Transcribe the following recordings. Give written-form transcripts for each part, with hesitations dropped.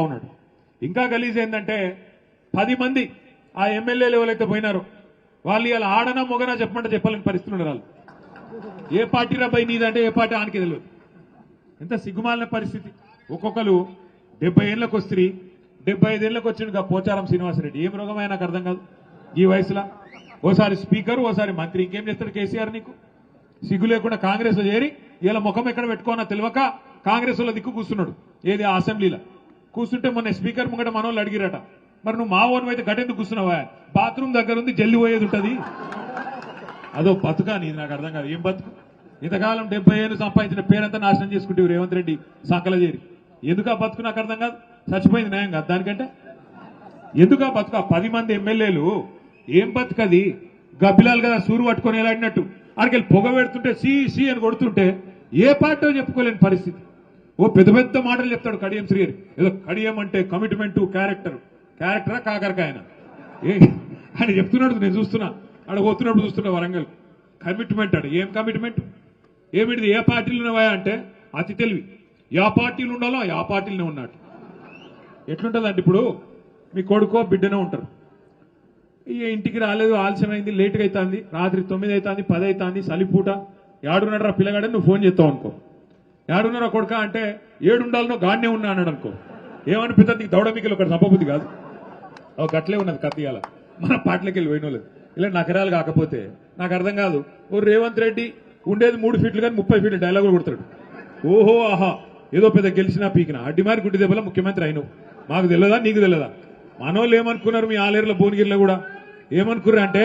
ఉన్నాడు. ఇంకా గలీజ్ ఏంటంటే 10 మంది ఆ ఎమ్మెల్యేలు ఎవరైతే పోయినారో వాళ్ళు ఇలా ఆడనా మొగనా చెప్పమంటే చెప్పాలని పరిస్థితులు ఉన్నారు. వాళ్ళు ఏ పార్టీ రాబాయి నీదంటే ఏ పార్టీ ఆనికి తెలియదు. ఎంత సిగ్గుమాలిన పరిస్థితి. ఒక్కొక్కరు 70 ఏళ్ళకి వస్తుంది, 75 ఏళ్ళకి వచ్చిండు పోచారం శ్రీనివాసరెడ్డి. ఏం రోగమైనా నాకు అర్థం కాదు. ఈ వయసులో ఓసారి స్పీకర్, ఓసారి మంత్రి, ఇంకేం చేస్తాడు కేసీఆర్? నీకు సిగ్గు లేకుండా కాంగ్రెస్ లో చేరి ఇలా ముఖం ఎక్కడ పెట్టుకోనా తెలియక కాంగ్రెస్ లో దిక్కు కూర్చున్నాడు. ఏది ఆ అసెంబ్లీలో కూర్చుంటే మొన్న స్పీకర్ ముంగట మనోళ్ళు అడిగిరట, మరి నువ్వు మా ఓన్ అయితే గట్టెందుకు కూర్చున్నావా? బాత్రూమ్ దగ్గర ఉంది, జల్లి పోయేది ఉంటుంది. అదో బతుకా నీది? నాకు అర్థం కాదు. ఏం బతుకు? ఇంతకాలం 70 ఏళ్ళు సంపాదించిన పేరంతా నాశనం చేసుకుంటే రేవంత్ రెడ్డి సంకల చేరి ఎందుకు ఆ బతుకు? నాకు అర్థం కాదు. చచ్చిపోయింది న్యాయం కాదు దానికంటే. ఎందుకు ఆ బతుకు? 10 మంది ఎమ్మెల్యేలు ఏం బతుకది? గబ్బిలాలు కదా సూరు పట్టుకొని ఎలాడినట్టు ఆడికెళ్ళి పొగ పెడుతుంటే సి అని కొడుతుంటే ఏ పార్టీ చెప్పుకోలేని పరిస్థితి. ఓ పెద్ద పెద్ద మాటలు చెప్తాడు కడియం శ్రీ. ఏదో కడియం అంటే కమిట్మెంట్, క్యారెక్టరా కాకరకాయన ఏ అని చెప్తున్నాడు. నేను చూస్తున్నా, ఆడ పోతున్నప్పుడు చూస్తున్నా వరంగల్. కమిట్మెంట్ అడు. ఏం కమిట్మెంట్? ఏమిటిది? ఏ పార్టీలు ఉన్నాయా అంటే అతి తెలివి. యా పార్టీలు ఉండాలో ఆ పార్టీలనే ఉన్నట్టు. ఎట్లుంటుందంటే ఇప్పుడు మీ కొడుకో బిడ్డనే ఉంటారు. ఇంటికి రాలేదు, ఆలస్యమైంది, లేటుగా అవుతుంది, రాత్రి 9 అవుతుంది, 10 అవుతుంది, సలిపూట, ఏడున్నాడు పిల్లగాడని నువ్వు ఫోన్ చేస్తావు అనుకో. ఏడున్నారా కొడుక అంటే 7 ఉండాలనో గాన్నే ఉన్నా అన్నాడు అనుకో. ఏమనిపిస్తుంది? నీకు దౌడ మీకలు ఒకటి సంపబుద్ధి కాదు. ఒక గట్లే ఉన్నది కత్తి. ఇలా మన పాటలకి వెళ్ళి పోయినోలేదు. ఇలా నకరాలు కాకపోతే నాకు అర్థం కాదు. ఓ రేవంత్ రెడ్డి ఉండేది 3 ఫీట్లు కానీ 30 ఫీట్లు డైలాగులు కొడతాడు. ఓహో ఆహా ఏదో పెద్ద గెలిచినా పీకినా అడ్డిమారి గుడ్డి దెబ్బల ముఖ్యమంత్రి అయినవు. మాకు తెలియదా? నీకు తెలియదా? మనోళ్ళు ఏమనుకున్నారు? మీ ఆలేరులో భువనగిరిలో కూడా ఏమనుకుర్రు అంటే,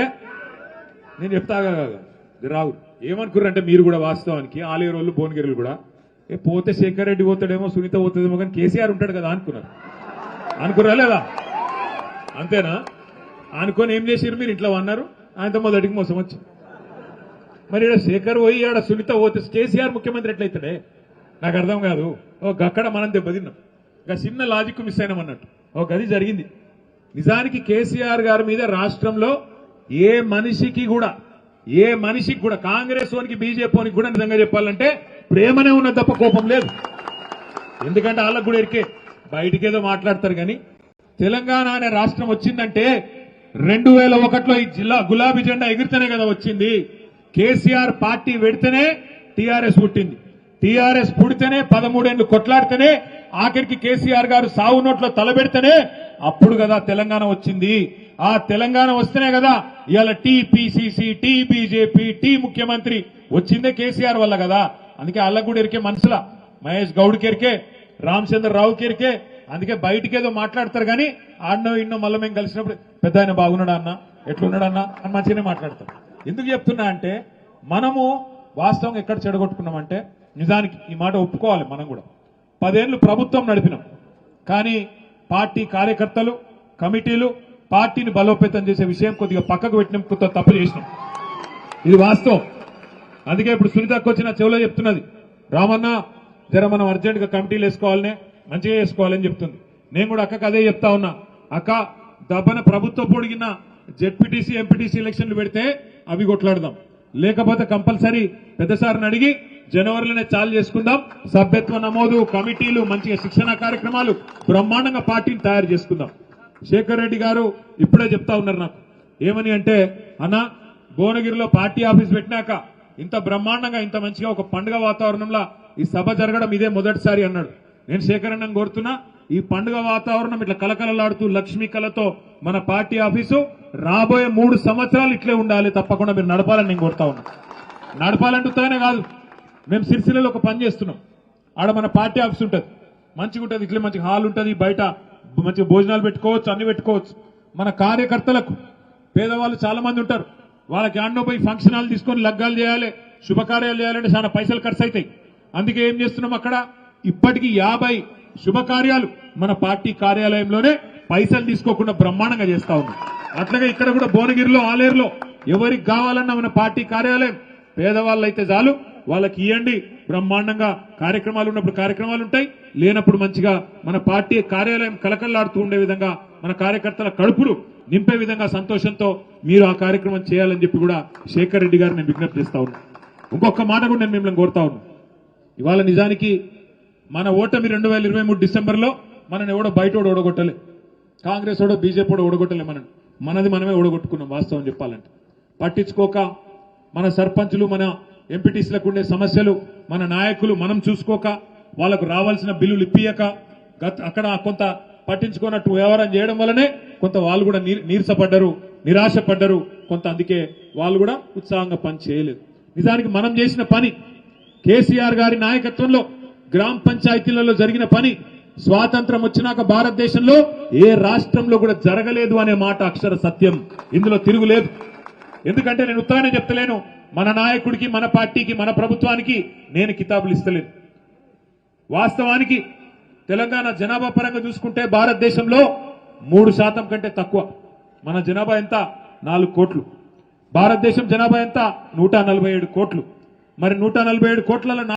నేను చెప్తా రావు, ఏమనుకుర్రు అంటే మీరు కూడా వాస్తవానికి ఆలేరు వాళ్ళు భువనగిరిలు కూడా పోతే శేఖర్ రెడ్డి పోతాడేమో, సునీత పోతుందేమో, కానీ కేసీఆర్ ఉంటాడు కదా అనుకున్నారు. అనుకురా లేదా? అంతేనా? అనుకొని ఏం చేసారు మీరు? ఇంట్లో అన్నారు, ఆయనతో మొదటికి మోసం వచ్చి. మరి ఇక్కడ శేఖర్ పోయి ఆడ సునీత పోతే కేసీఆర్ ముఖ్యమంత్రి ఎట్లయితాడే? నాకు అర్థం కాదు. అక్కడ మనం దెబ్బతిన్నాం. ఇంకా చిన్న లాజిక్ మిస్ అయినాం అన్నట్టు. అది జరిగింది. నిజానికి కేసీఆర్ గారి మీద రాష్ట్రంలో ఏ మనిషికి కూడా కాంగ్రెస్ వానికి బీజేపీ వానికి కూడా నిజంగా చెప్పాలంటే ప్రేమనే ఉన్న తప్ప కోపం లేదు. ఎందుకంటే వాళ్ళకు కూడా ఎరికే బయటికేదో మాట్లాడతారు. కానీ తెలంగాణ అనే రాష్ట్రం వచ్చిందంటే 2001లో ఈ జిల్లా గులాబీ జెండా ఎగిరితేనే కదా వచ్చింది. కేసీఆర్ పార్టీ పెడితేనే టీఆర్ఎస్ పుట్టింది. టీఆర్ఎస్ పుడితేనే 13 ఏళ్లు కొట్లాడితేనే ఆఖరికి కేసీఆర్ గారు సావు నోట్లో తలబెడితేనే అప్పుడు కదా తెలంగాణ వచ్చింది. ఆ తెలంగాణ వస్తేనే కదా ఇవాళ టీపీసీసీ, టీ బీజేపీ, టీ ముఖ్యమంత్రి వచ్చిందే కేసీఆర్ వల్ల కదా. అందుకే వాళ్ళకు కూడా ఎరికే మనసులా, మహేష్ గౌడ్కి ఎరికే, రామచంద్రరావుకి ఎరికే. అందుకే బయటికేదో మాట్లాడతారు కానీ ఆడనో ఇన్నో మళ్ళీ మేము కలిసినప్పుడు పెద్ద ఆయన బాగున్నాడా అన్న, ఎట్లున్నాడు అన్న అని మంచిగానే మాట్లాడతాం. ఎందుకు చెప్తున్నా అంటే మనము వాస్తవం ఎక్కడ చెడగొట్టుకున్నామంటే, నిజానికి ఈ మాట ఒప్పుకోవాలి, మనం కూడా 10 ఏళ్లు ప్రభుత్వం నడిపినాం. కానీ పార్టీ కార్యకర్తలు, కమిటీలు పార్టీని బలోపేతం చేసే విషయం కొద్దిగా పక్కకు పెట్టినాం, కొత్త తప్పు చేసినాం. ఇది వాస్తవం. అందుకే ఇప్పుడు సునీతకు వచ్చిన చెవులో చెప్తున్నది, రామన్న జర మనం అర్జెంటుగా కమిటీలు వేసుకోవాలనే, మంచిగా వేసుకోవాలని చెప్తుంది. నేను కూడా అక్కకు అదే చెప్తా ఉన్నా. అక్క దబ్బన ప్రభుత్వం పొడిగిన జెడ్పీటీసీ, ఎంపీటీసీ ఎలక్షన్లు పెడితే అవి కొట్లాడదాం. లేకపోతే కంపల్సరీ పెద్దసారిని అడిగి జనవరిలోనే చాలు చేసుకుందాం. సభ్యత్వ నమోదు, కమిటీలు, మంచిగా శిక్షణ కార్యక్రమాలు, బ్రహ్మాండంగా పార్టీని తయారు చేసుకుందాం. శేఖర్ రెడ్డి గారు ఇప్పుడే చెప్తా ఉన్నారు నాకు ఏమని అంటే, అన్న భువనగిరిలో పార్టీ ఆఫీస్ పెట్టినాక ఇంత బ్రహ్మాండంగా, ఇంత మంచిగా ఒక పండుగ వాతావరణంలో ఈ సభ జరగడం ఇదే మొదటిసారి అన్నాడు. నేను శేఖర్ అన్నను కోరుతున్నా, ఈ పండుగ వాతావరణం ఇట్లా కలకలలాడుతూ లక్ష్మీ కళతో మన పార్టీ ఆఫీసు రాబోయే 3 సంవత్సరాలు ఇట్లే ఉండాలి, తప్పకుండా మీరు నడపాలని నేను కోరుతా ఉన్నా. నడపాలంటుతానే కాదు, మేము సిరిసిల్లలో ఒక పని చేస్తున్నాం. ఆడ మన పార్టీ ఆఫీస్ ఉంటుంది, మంచిగా ఉంటుంది, ఇట్లే మంచి హాల్ ఉంటుంది, బయట మంచిగా భోజనాలు పెట్టుకోవచ్చు, అన్ని పెట్టుకోవచ్చు. మన కార్యకర్తలకు పేదవాళ్ళు చాలా మంది ఉంటారు, వాళ్ళకి ఆడనో పోయి ఫంక్షన్ హాల్ తీసుకొని లగ్గాలు చేయాలి, శుభకార్యాలు చేయాలంటే చాలా పైసలు ఖర్చు అవుతాయి. అందుకే ఏం చేస్తున్నాం, అక్కడ ఇప్పటికీ 50 శుభకార్యాలు మన పార్టీ కార్యాలయంలోనే పైసలు తీసుకోకుండా బ్రహ్మాండంగా చేస్తా ఉన్నాం. అట్లాగే ఇక్కడ కూడా భువనగిరిలో, ఆలేరులో ఎవరికి కావాలన్నా మన పార్టీ కార్యాలయం పేదవాళ్ళు అయితే చాలు వాళ్ళకి ఇవ్వండి. బ్రహ్మాండంగా కార్యక్రమాలు ఉన్నప్పుడు కార్యక్రమాలు ఉంటాయి, లేనప్పుడు మంచిగా మన పార్టీ కార్యాలయం కలకల్లాడుతూ ఉండే విధంగా, మన కార్యకర్తల కడుపులు నింపే విధంగా సంతోషంతో మీరు ఆ కార్యక్రమం చేయాలని చెప్పి కూడా శేఖర్ రెడ్డి గారు నేను విజ్ఞప్తి చేస్తా ఉన్నా. ఇంకొక మాట కూడా నేను మిమ్మల్ని కోరుతా ఉన్నా. ఇవాళ నిజానికి మన ఓటమి 2023 డిసెంబర్లో మనని ఎవడో బయటోడు ఓడగొట్టలే, కాంగ్రెస్ ఓడో బీజేపీ ఓడో ఓడగొట్టలే, మనది మనమే ఓడగొట్టుకున్నాం. వాస్తవం చెప్పాలంటే పట్టించుకోక మన సర్పంచులు మన ఎంపీటీసీలకు ఉండే సమస్యలు మన నాయకులు మనం చూసుకోక వాళ్ళకు రావాల్సిన బిల్లులు ఇప్పియక అక్కడ కొంత పట్టించుకున్నట్టు వ్యవహారం చేయడం వల్లనే కొంత వాళ్ళు కూడా నీరసపడ్డారు, నిరాశపడ్డారు కొంత. అందుకే వాళ్ళు కూడా ఉత్సాహంగా పని చేయలేదు. నిజానికి మనం చేసిన పని, కేసీఆర్ గారి నాయకత్వంలో గ్రామ పంచాయతీలలో జరిగిన పని స్వాతంత్రం వచ్చినాక భారతదేశంలో ఏ రాష్ట్రంలో కూడా జరగలేదు అనే మాట అక్షర సత్యం. ఇందులో తిరుగులేదు. ఎందుకంటే నేను ఉత్తగానే చెప్తలేను, మన నాయకుడికి మన పార్టీకి మన ప్రభుత్వానికి నేను కితాబులు ఇస్తలేను. వాస్తవానికి తెలంగాణ జనాభా పరంగా చూసుకుంటే భారతదేశంలో 3% కంటే తక్కువ. మన జనాభా ఎంత? 4 కోట్లు. భారతదేశం జనాభా ఎంత? 147 కోట్లు. మరి 147 కోట్లలో